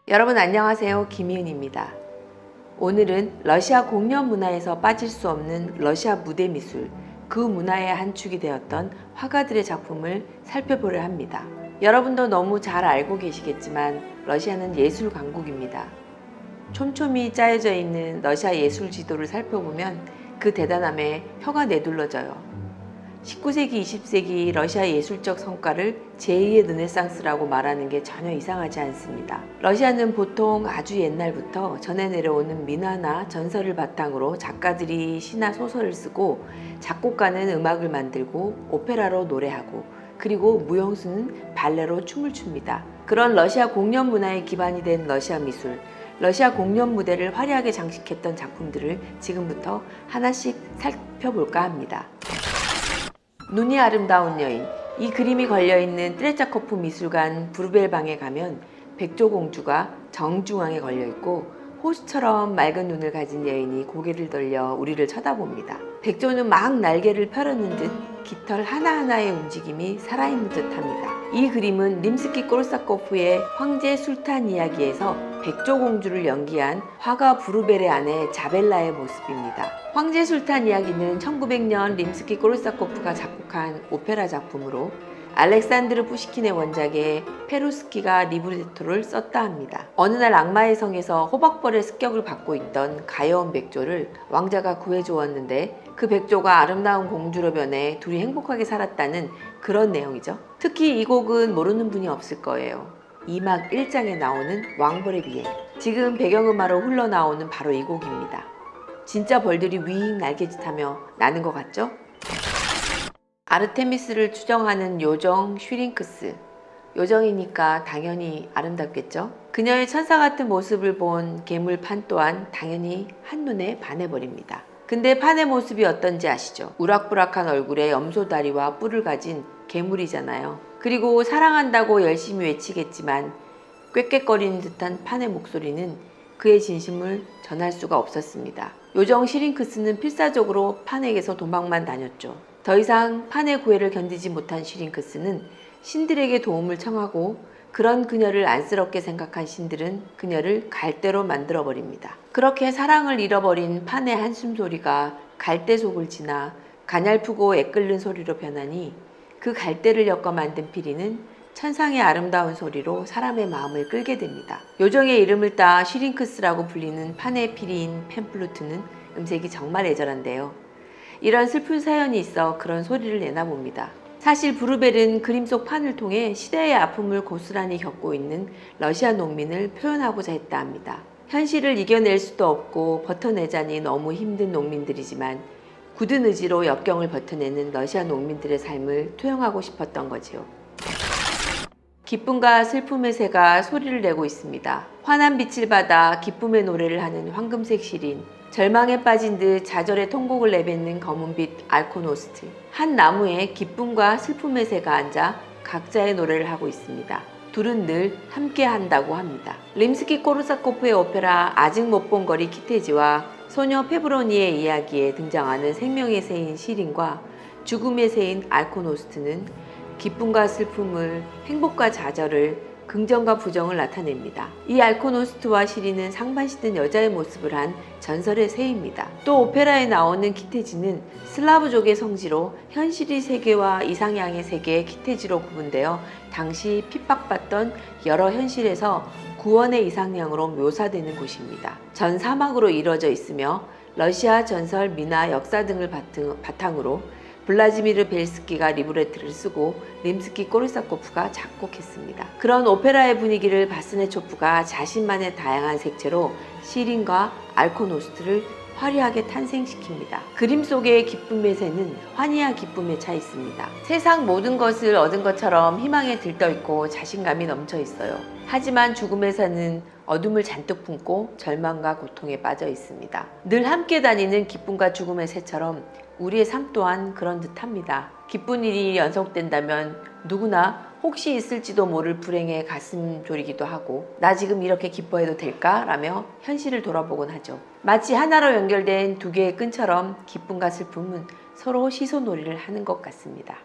여러분 안녕하세요. 김희은입니다. 오늘은 러시아 공연 문화에서 빠질 수 없는 러시아 무대 미술, 그 문화의 한 축이 되었던 화가들의 작품을 살펴보려 합니다. 여러분도 너무 잘 알고 계시겠지만 러시아는 예술 강국입니다. 촘촘히 짜여져 있는 러시아 예술 지도를 살펴보면 그 대단함에 혀가 내둘러져요. 19세기, 20세기 러시아 예술적 성과를 제2의 르네상스라고 말하는 게 전혀 이상하지 않습니다. 러시아는 보통 아주 옛날부터 전해 내려오는 민화나 전설을 바탕으로 작가들이 시나 소설을 쓰고 작곡가는 음악을 만들고 오페라로 노래하고 그리고 무용수는 발레로 춤을 춥니다. 그런 러시아 공연 문화의 기반이 된 러시아 미술, 러시아 공연 무대를 화려하게 장식했던 작품들을 지금부터 하나씩 살펴볼까 합니다. 눈이 아름다운 여인, 이 그림이 걸려있는 트레차코프 미술관 브루벨방에 가면 백조공주가 정중앙에 걸려있고 호수처럼 맑은 눈을 가진 여인이 고개를 돌려 우리를 쳐다봅니다. 백조는 막 날개를 펴려는 듯 깃털 하나하나의 움직임이 살아있는 듯합니다. 이 그림은 림스키-코르사코프의 황제 술탄 이야기에서 백조공주를 연기한 화가 브루벨의 아내 자벨라의 모습입니다. 황제 술탄 이야기는 1900년 림스키-코르사코프가 작곡한 오페라 작품으로 알렉산드르 푸시킨의 원작에 페루스키가 리브레토를 썼다 합니다. 어느 날 악마의 성에서 호박벌의 습격을 받고 있던 가여운 백조를 왕자가 구해주었는데 그 백조가 아름다운 공주로 변해 둘이 행복하게 살았다는 그런 내용이죠. 특히 이 곡은 모르는 분이 없을 거예요. 2막 1장에 나오는 왕벌의 비행. 지금 배경음악으로 흘러나오는 바로 이 곡입니다. 진짜 벌들이 윙 날개짓하며 나는 것 같죠? 아르테미스를 추정하는 요정 슈링크스. 요정이니까 당연히 아름답겠죠? 그녀의 천사 같은 모습을 본 괴물판 또한 당연히 한눈에 반해버립니다. 근데 판의 모습이 어떤지 아시죠? 우락부락한 얼굴에 염소다리와 뿔을 가진 괴물이잖아요. 그리고 사랑한다고 열심히 외치겠지만 꾀꾀거리는 듯한 판의 목소리는 그의 진심을 전할 수가 없었습니다. 요정 슈링크스는 필사적으로 판에게서 도망만 다녔죠. 더 이상 판의 구애를 견디지 못한 슈링크스는 신들에게 도움을 청하고 그런 그녀를 안쓰럽게 생각한 신들은 그녀를 갈대로 만들어버립니다. 그렇게 사랑을 잃어버린 판의 한숨소리가 갈대 속을 지나 가냘프고 애끓는 소리로 변하니 그 갈대를 엮어 만든 피리는 천상의 아름다운 소리로 사람의 마음을 끌게 됩니다. 요정의 이름을 따 슈링크스라고 불리는 판의 피리인 펜플루트는 음색이 정말 애절한데요. 이런 슬픈 사연이 있어 그런 소리를 내나 봅니다. 사실 브루벨은 그림 속 판을 통해 시대의 아픔을 고스란히 겪고 있는 러시아 농민을 표현하고자 했다 합니다. 현실을 이겨낼 수도 없고 버텨내자니 너무 힘든 농민들이지만 굳은 의지로 역경을 버텨내는 러시아 농민들의 삶을 투영하고 싶었던 거지요. 기쁨과 슬픔의 새가 소리를 내고 있습니다. 환한 빛을 받아 기쁨의 노래를 하는 황금색 시린, 절망에 빠진 듯 좌절의 통곡을 내뱉는 검은빛 알코노스트. 한 나무에 기쁨과 슬픔의 새가 앉아 각자의 노래를 하고 있습니다. 둘은 늘 함께 한다고 합니다. 림스키-코르사코프의 오페라 아직 못 본 거리 키테지와 소녀 페브로니의 이야기에 등장하는 생명의 새인 시린과 죽음의 새인 알코노스트는 기쁨과 슬픔을, 행복과 좌절을, 긍정과 부정을 나타냅니다. 이 알코노스트와 시린은 상반시든 여자의 모습을 한 전설의 새입니다. 또 오페라에 나오는 키테지는 슬라브족의 성지로 현실의 세계와 이상향의 세계의 키테지로 구분되어 당시 핍박받던 여러 현실에서 구원의 이상향으로 묘사되는 곳입니다. 전 사막으로 이루어져 있으며 러시아 전설, 민화, 역사 등을 바탕으로 블라지미르 벨스키가 리브레트를 쓰고 림스키-코르사코프가 작곡했습니다. 그런 오페라의 분위기를 바스네초프가 자신만의 다양한 색채로 시린과 알코노스트를 화려하게 탄생시킵니다. 그림 속의 기쁨의 새는 환희와 기쁨에 차 있습니다. 세상 모든 것을 얻은 것처럼 희망에 들떠있고 자신감이 넘쳐 있어요. 하지만 죽음의 새는 어둠을 잔뜩 품고 절망과 고통에 빠져 있습니다. 늘 함께 다니는 기쁨과 죽음의 새처럼 우리의 삶 또한 그런 듯합니다. 기쁜 일이 연속된다면 누구나 혹시 있을지도 모를 불행에 가슴 졸이기도 하고 나 지금 이렇게 기뻐해도 될까? 라며 현실을 돌아보곤 하죠. 마치 하나로 연결된 두 개의 끈처럼 기쁨과 슬픔은 서로 시소놀이를 하는 것 같습니다.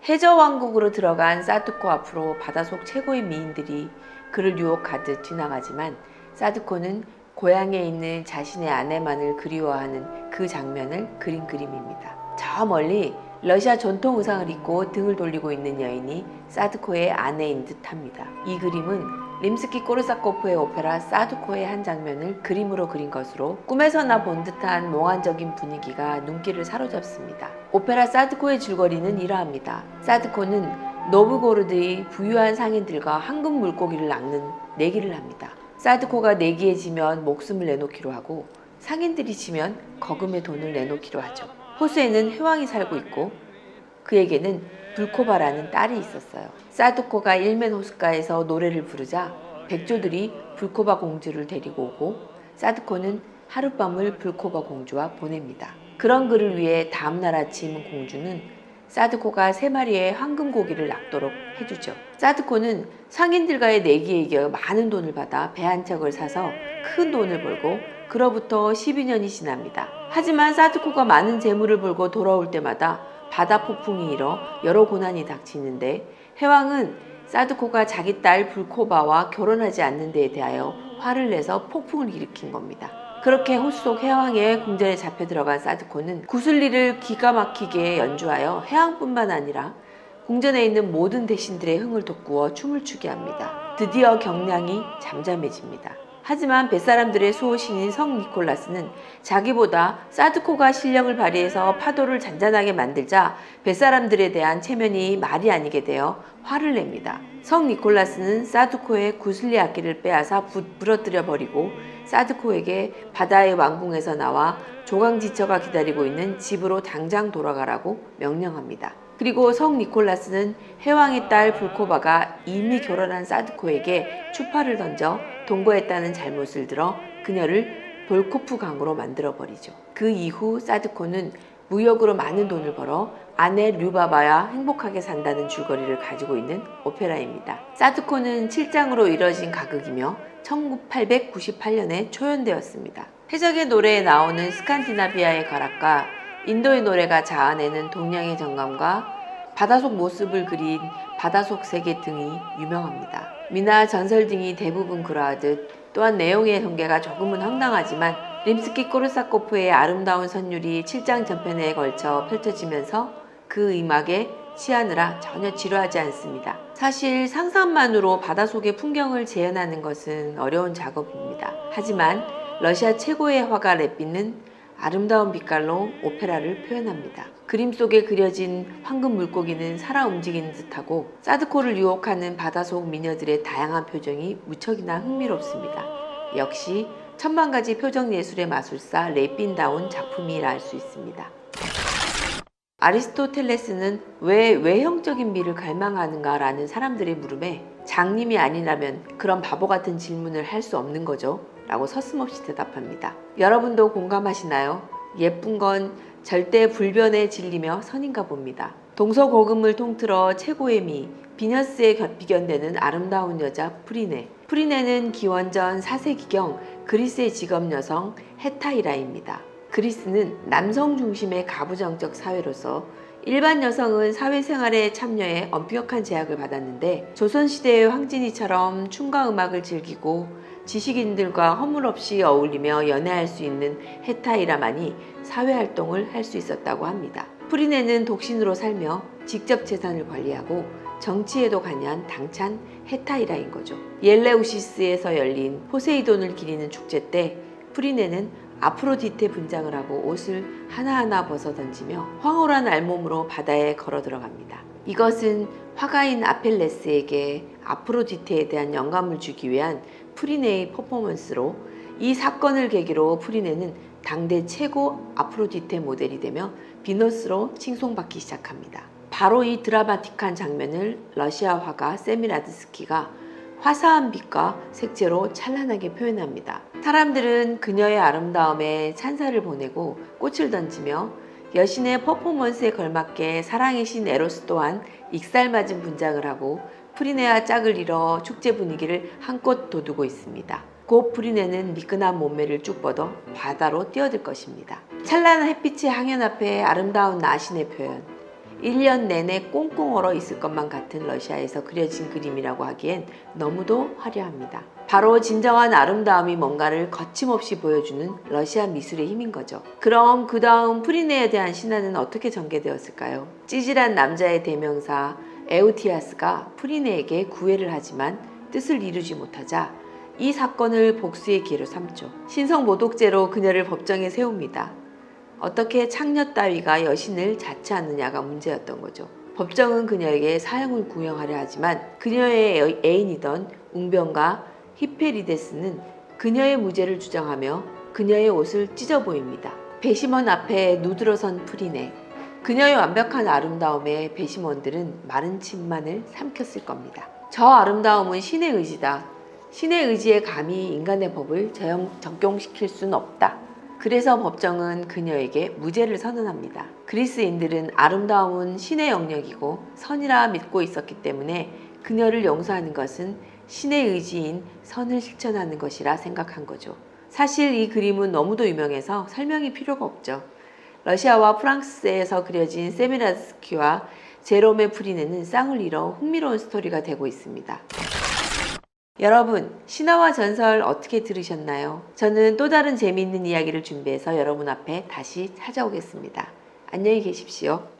해저왕국으로 들어간 사드코 앞으로 바다속 최고의 미인들이 그를 유혹하듯 지나가지만 사드코는 고향에 있는 자신의 아내만을 그리워하는 그 장면을 그린 그림입니다. 저 멀리 러시아 전통 의상을 입고 등을 돌리고 있는 여인이 사드코의 아내인 듯합니다. 이 그림은 림스키-코르사코프의 오페라 사드코의 한 장면을 그림으로 그린 것으로 꿈에서나 본 듯한 몽환적인 분위기가 눈길을 사로잡습니다. 오페라 사드코의 줄거리는 이러합니다. 사드코는 노브고르드의 부유한 상인들과 황금 물고기를 낚는 내기를 합니다. 사드코가 내기에 지면 목숨을 내놓기로 하고 상인들이 지면 거금의 돈을 내놓기로 하죠. 호수에는 회왕이 살고 있고 그에게는 불코바라는 딸이 있었어요. 사드코가 일면 호숫가에서 노래를 부르자 백조들이 불코바 공주를 데리고 오고 사드코는 하룻밤을 불코바 공주와 보냅니다. 그런 그를 위해 다음날 아침 공주는 사드코가 3마리의 황금고기를 낚도록 해주죠. 사드코는 상인들과의 내기에 이겨 많은 돈을 받아 배 한 척을 사서 큰 돈을 벌고 그로부터 12년이 지납니다. 하지만 사드코가 많은 재물을 벌고 돌아올 때마다 바다 폭풍이 일어 여러 고난이 닥치는데 해왕은 사드코가 자기 딸 불코바와 결혼하지 않는 데에 대하여 화를 내서 폭풍을 일으킨 겁니다. 그렇게 호수 속 해왕의 궁전에 잡혀 들어간 사드코는 구슬리를 기가 막히게 연주하여 해왕뿐만 아니라 궁전에 있는 모든 대신들의 흥을 돋구어 춤을 추게 합니다. 드디어 경량이 잠잠해집니다. 하지만 뱃사람들의 수호신인 성 니콜라스는 자기보다 사드코가 실력을 발휘해서 파도를 잔잔하게 만들자 뱃사람들에 대한 체면이 말이 아니게 되어 화를 냅니다. 성 니콜라스는 사드코의 구슬리 악기를 빼앗아 부러뜨려 버리고 사드코에게 바다의 왕궁에서 나와 조강지처가 기다리고 있는 집으로 당장 돌아가라고 명령합니다. 그리고 성 니콜라스는 해왕의 딸 불코바가 이미 결혼한 사드코에게 추파를 던져 동거했다는 잘못을 들어 그녀를 볼코프 강으로 만들어버리죠. 그 이후 사드코는 무역으로 많은 돈을 벌어 아내 류바바와 행복하게 산다는 줄거리를 가지고 있는 오페라입니다. 사드코는 7장으로 이뤄진 가극이며 1898년에 초연되었습니다. 해적의 노래에 나오는 스칸디나비아의 가락과 인도의 노래가 자아내는 동양의 정감과 바다속 모습을 그린 바다속 세계 등이 유명합니다. 미나 전설 등이 대부분 그러하듯 또한 내용의 전개가 조금은 황당하지만 림스키-코르사코프의 아름다운 선율이 7장 전편에 걸쳐 펼쳐지면서 그 음악에 취하느라 전혀 지루하지 않습니다. 사실 상상만으로 바다속의 풍경을 재현하는 것은 어려운 작업입니다. 하지만 러시아 최고의 화가 렛빈은 아름다운 빛깔로 오페라를 표현합니다. 그림 속에 그려진 황금 물고기는 살아 움직이는 듯하고 사드코를 유혹하는 바다속 미녀들의 다양한 표정이 무척이나 흥미롭습니다. 역시 천만가지 표정예술의 마술사 렛빈다운 작품이라 할 수 있습니다. 아리스토텔레스는 왜 외형적인 미를 갈망하는가 라는 사람들의 물음에 장님이 아니라면 그런 바보 같은 질문을 할 수 없는 거죠 라고 서슴없이 대답합니다. 여러분도 공감하시나요? 예쁜 건 절대 불변에 질리며 선인가 봅니다. 동서고금을 통틀어 최고의 미, 비너스에 비견되는 아름다운 여자 프리네. 프리네는 기원전 4세기경 그리스의 직업 여성 헤타이라입니다. 그리스는 남성 중심의 가부장적 사회로서 일반 여성은 사회생활에 참여해 엄격한 제약을 받았는데 조선시대의 황진이처럼 춤과 음악을 즐기고 지식인들과 허물없이 어울리며 연애할 수 있는 헤타이라만이 사회활동을 할 수 있었다고 합니다. 프리네는 독신으로 살며 직접 재산을 관리하고 정치에도 관여한 당찬 헤타이라인 거죠. 옐레우시스에서 열린 포세이돈을 기리는 축제 때 프리네는 아프로디테 분장을 하고 옷을 하나하나 벗어 던지며 황홀한 알몸으로 바다에 걸어 들어갑니다. 이것은 화가인 아펠레스에게 아프로디테에 대한 영감을 주기 위한 프리네의 퍼포먼스로 이 사건을 계기로 프리네는 당대 최고 아프로디테 모델이 되며 비너스로 칭송받기 시작합니다. 바로 이 드라마틱한 장면을 러시아 화가 세미라드스키가 화사한 빛과 색채로 찬란하게 표현합니다. 사람들은 그녀의 아름다움에 찬사를 보내고 꽃을 던지며 여신의 퍼포먼스에 걸맞게 사랑의 신 에로스 또한 익살맞은 분장을 하고 프리네와 짝을 이뤄 축제 분위기를 한껏 돋우고 있습니다. 곧 프리네는 미끈한 몸매를 쭉 뻗어 바다로 뛰어들 것입니다. 찬란한 햇빛의 항연 앞에 아름다운 나신의 표현, 1년 내내 꽁꽁 얼어 있을 것만 같은 러시아에서 그려진 그림이라고 하기엔 너무도 화려합니다. 바로 진정한 아름다움이 뭔가를 거침없이 보여주는 러시아 미술의 힘인 거죠. 그럼 그 다음 프리네에 대한 신화는 어떻게 전개되었을까요? 찌질한 남자의 대명사 에우티아스가 프리네에게 구애를 하지만 뜻을 이루지 못하자 이 사건을 복수의 기회로 삼죠. 신성 모독죄로 그녀를 법정에 세웁니다. 어떻게 창녀 따위가 여신을 자처하느냐가 문제였던 거죠. 법정은 그녀에게 사형을 구형하려 하지만 그녀의 애인이던 웅변가 히페리데스는 그녀의 무죄를 주장하며 그녀의 옷을 찢어 보입니다. 배심원 앞에 누드러선 프리네. 그녀의 완벽한 아름다움에 배심원들은 마른 침만을 삼켰을 겁니다. 저 아름다움은 신의 의지다. 신의 의지에 감히 인간의 법을 적용시킬 수는 없다. 그래서 법정은 그녀에게 무죄를 선언합니다. 그리스인들은 아름다움은 신의 영역이고 선이라 믿고 있었기 때문에 그녀를 용서하는 것은 신의 의지인 선을 실천하는 것이라 생각한 거죠. 사실 이 그림은 너무도 유명해서 설명이 필요가 없죠. 러시아와 프랑스에서 그려진 세미라스키와 제롬의 프리네는 쌍을 이뤄 흥미로운 스토리가 되고 있습니다. 여러분, 신화와 전설 어떻게 들으셨나요? 저는 또 다른 재미있는 이야기를 준비해서 여러분 앞에 다시 찾아오겠습니다. 안녕히 계십시오.